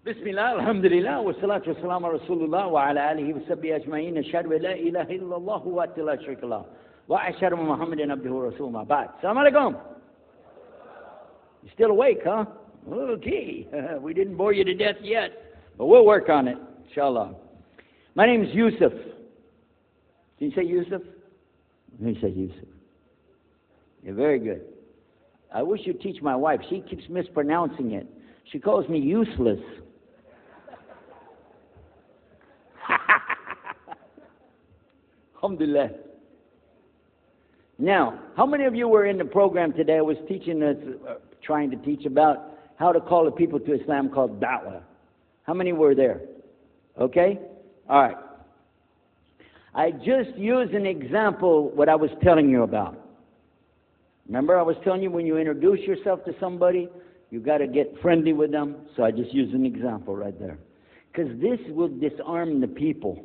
Bismillah, alhamdulillah, wa salatu wa salam ala Rasulullah wa ala alihi wa sahbihi ajma'in. Ashhadu an la ilaha illallah wa la sharika lah. Wa ashhadu anna Muhammadan abduhu wa rasuluhu ma ba'd. Assalamu alaikum. You still awake, huh? Okay. We didn't bore you to death yet, but we'll work on it, inshallah. My name is Jusuf. Did you say Jusuf? Let me say Jusuf. Yeah, very good. I wish you'd teach my wife. She keeps mispronouncing it. She calls me useless. Alhamdulillah. Now, how many of you were in the program today? I was teaching us, trying to teach about how to call the people to Islam called da'wah. How many were there? Okay? All right. I just used an example what I was telling you about. Remember I was telling you when you introduce yourself to somebody, you got to get friendly with them. So I just used an example right there. Because this will disarm the people.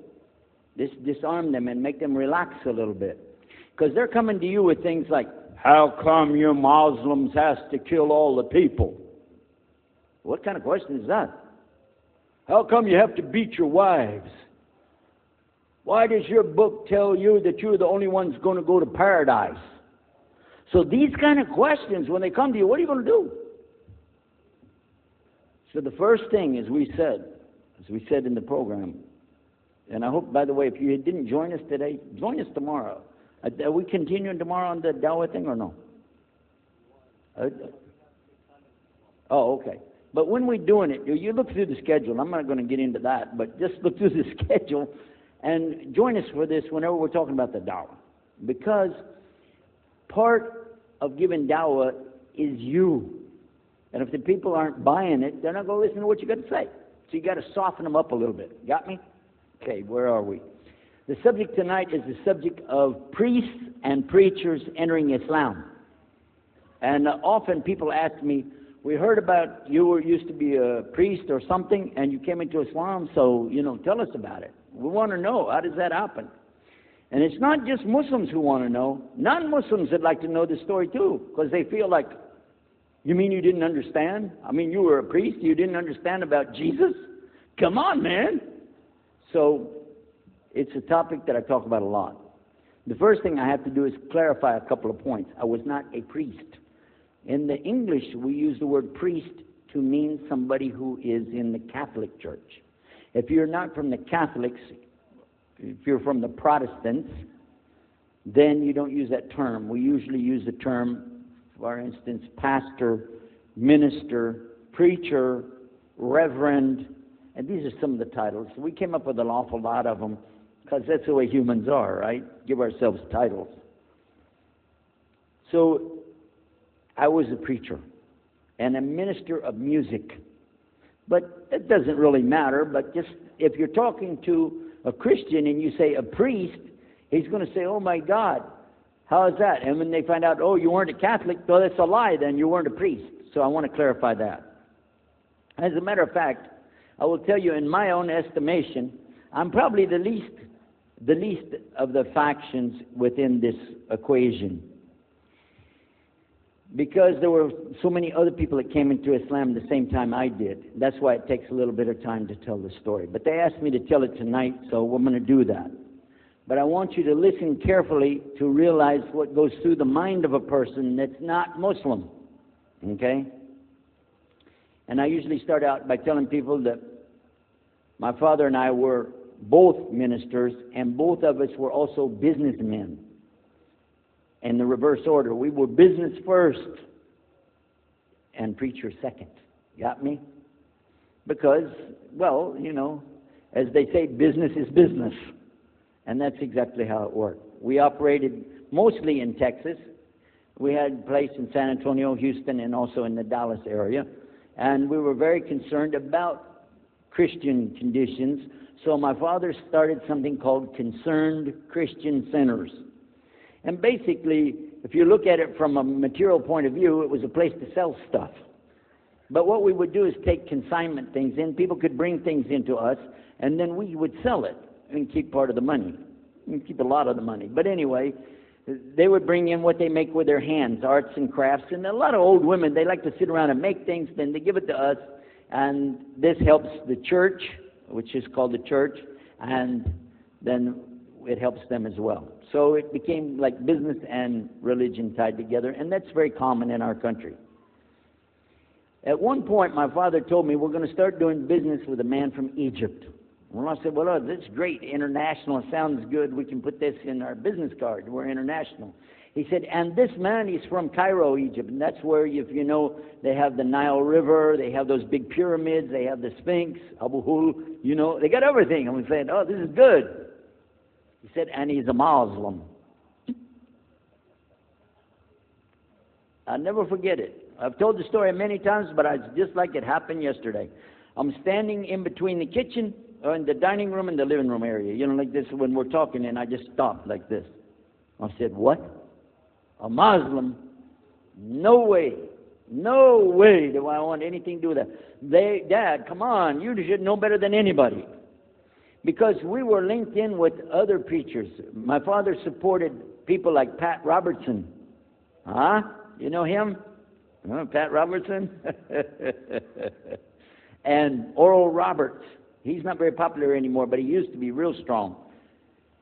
This disarm them and make them relax a little bit. Because they're coming to you with things like, how come you Muslims has to kill all the people? What kind of question is that? How come you have to beat your wives? Why does your book tell you that you're the only ones going to go to paradise? So these kind of questions, when they come to you, what are you going to do? So the first thing, as we said in the program, and I hope, by the way, if you didn't join us today, join us tomorrow. Are we continuing tomorrow on the Dawah thing or no? Oh, okay. But when we're doing it, you look through the schedule. I'm not going to get into that, but just look through the schedule and join us for this whenever we're talking about the Dawah. Because part of giving Dawah is you. And if the people aren't buying it, they're not going to listen to what you got to say. So you got to soften them up a little bit. Got me? Okay, where are we? The subject tonight is the subject of priests and preachers entering Islam. And often people ask me, we heard about you used to be a priest or something, and you came into Islam, so, tell us about it. We want to know, how does that happen? And it's not just Muslims who want to know. Non-Muslims would like to know the story too, because they feel like, you mean you didn't understand? I mean, you were a priest, you didn't understand about Jesus? Come on, man. So it's a topic that I talk about a lot. The first thing I have to do is clarify a couple of points. I was not a priest. In the English, we use the word priest to mean somebody who is in the Catholic Church. If you're not from the Catholics, if you're from the Protestants, then you don't use that term. We usually use the term, for instance, pastor, minister, preacher, reverend, and these are some of the titles. We came up with an awful lot of them because that's the way humans are, right? Give ourselves titles. So I was a preacher and a minister of music. But it doesn't really matter, but just if you're talking to a Christian and you say a priest, he's going to say, oh my God, how is that? And when they find out, oh, you weren't a Catholic, well, that's a lie, then you weren't a priest. So I want to clarify that. As a matter of fact, I will tell you, in my own estimation, I'm probably the least of the factions within this equation. Because there were so many other people that came into Islam the same time I did. That's why it takes a little bit of time to tell the story. But they asked me to tell it tonight, so we're going to do that. But I want you to listen carefully to realize what goes through the mind of a person that's not Muslim. Okay? And I usually start out by telling people that my father and I were both ministers, and both of us were also businessmen. In the reverse order. We were business first and preacher second. Got me? Because, well, as they say, business is business. And that's exactly how it worked. We operated mostly in Texas. We had a place in San Antonio, Houston, and also in the Dallas area. And we were very concerned about Christian conditions. So my father started something called Concerned Christian Centers. And basically, if you look at it from a material point of view, it was a place to sell stuff. But what we would do is take consignment things in. People could bring things into us, and then we would sell it and keep part of the money. And keep a lot of the money. But anyway, they would bring in what they make with their hands, arts and crafts. And a lot of old women, they like to sit around and make things, then they give it to us, And this helps the church, which is called the church, and then it helps them as well. So it became like business and religion tied together, and that's very common in our country. At one point, my father told me, we're going to start doing business with a man from Egypt. Well, I said, well, that's great. International sounds good. We can put this in our business card. We're international. He said, and this man is from Cairo, Egypt. And that's where, if you know, they have the Nile River. They have those big pyramids. They have the Sphinx, Abu Hul. You know, they got everything. And we said, oh, this is good. He said, and he's a Muslim. I'll never forget it. I've told the story many times, but it's just like it happened yesterday. I'm standing in between the kitchen, or in the dining room and the living room area. You know, like this when we're talking, and I just stopped like this. I said, what? A Muslim? No way. No way do I want anything to do with that. Dad, come on, you should know better than anybody. Because we were linked in with other preachers. My father supported people like Pat Robertson. Huh? You know him? Pat Robertson? And Oral Roberts. He's not very popular anymore, but he used to be real strong.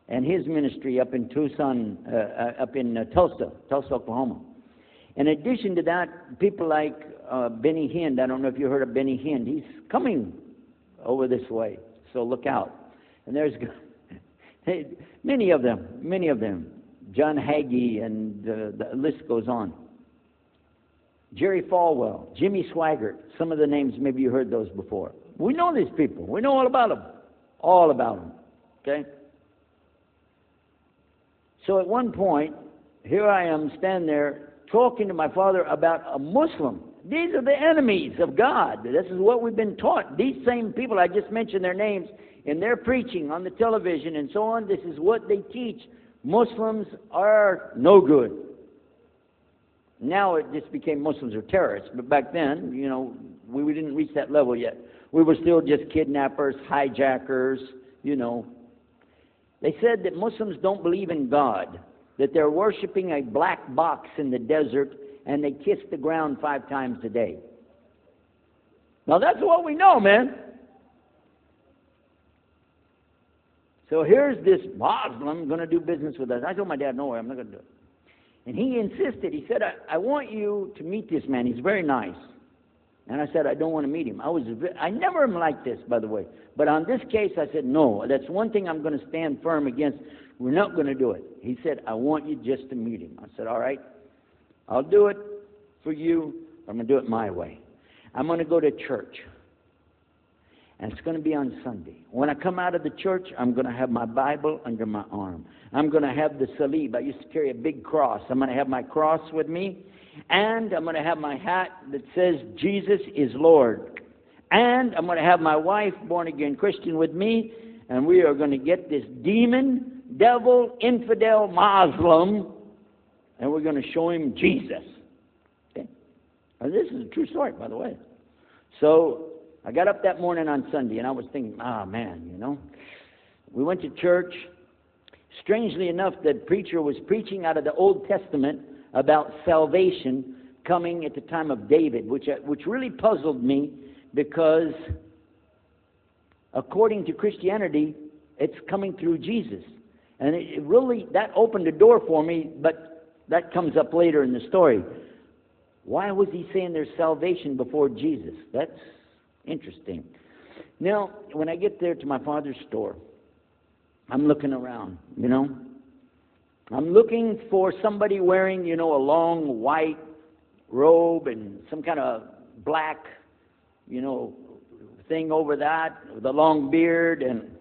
And his ministry up in Tucson, Tulsa, Oklahoma. In addition to that, people like Benny Hinn. I don't know if you heard of Benny Hinn. He's coming over this way, so look out. And there's many of them. John Hagee, and the list goes on. Jerry Falwell, Jimmy Swaggart. Some of the names, maybe you heard those before. We know these people. We know all about them. All about them. Okay? So at one point, here I am standing there talking to my father about a Muslim. These are the enemies of God. This is what we've been taught. These same people, I just mentioned their names, in their preaching on the television and so on, this is what they teach. Muslims are no good. Now it just became Muslims are terrorists. But back then, you know, we didn't reach that level yet. We were still just kidnappers, hijackers, you know. They said that Muslims don't believe in God, that they're worshiping a black box in the desert, and they kiss the ground 5 times a day. Now that's what we know, man. So here's this Muslim going to do business with us. I told my dad, no way, I'm not going to do it. And he insisted. He said, I want you to meet this man. He's very nice. And I said, I don't want to meet him. I never am like this, by the way. But on this case, I said, no, that's one thing I'm going to stand firm against. We're not going to do it. He said, I want you just to meet him. I said, all right, I'll do it for you. I'm going to do it my way. I'm going to go to church. And it's going to be on Sunday. When I come out of the church, I'm going to have my Bible under my arm. I'm going to have the salib. I used to carry a big cross. I'm going to have my cross with me. And I'm going to have my hat that says, Jesus is Lord. And I'm going to have my wife, born-again Christian, with me. And we are going to get this demon, devil, infidel, Muslim, and we're going to show him Jesus. Okay? And this is a true story, by the way. So I got up that morning on Sunday, and I was thinking, man, you know. We went to church. Strangely enough, the preacher was preaching out of the Old Testament about salvation coming at the time of David, which really puzzled me because according to Christianity, it's coming through Jesus. And it really, that opened the door for me, but that comes up later in the story. Why was he saying there's salvation before Jesus? That's interesting. Now, when I get there to my father's store, I'm looking around, you know. I'm looking for somebody wearing, you know, a long white robe and some kind of black, you know, thing over that with a long beard. And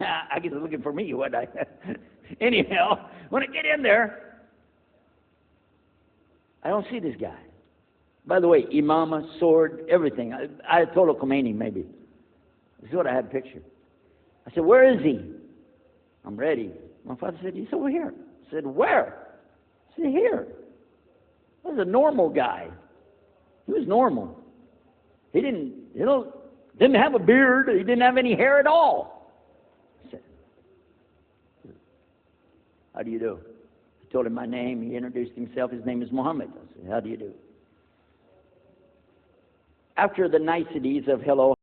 I guess they're looking for me, what I? Anyhow, when I get in there, I don't see this guy. By the way, imama, sword, everything. Ayatollah Khomeini, maybe. This is what I had pictured. I said, where is he? I'm ready. My father said, he's over here. I said, where? I said, here. He was a normal guy. He was normal. He didn't have a beard. He didn't have any hair at all. I said, how do you do? I told him my name. He introduced himself. His name is Muhammad. I said, how do you do? after the niceties of hello,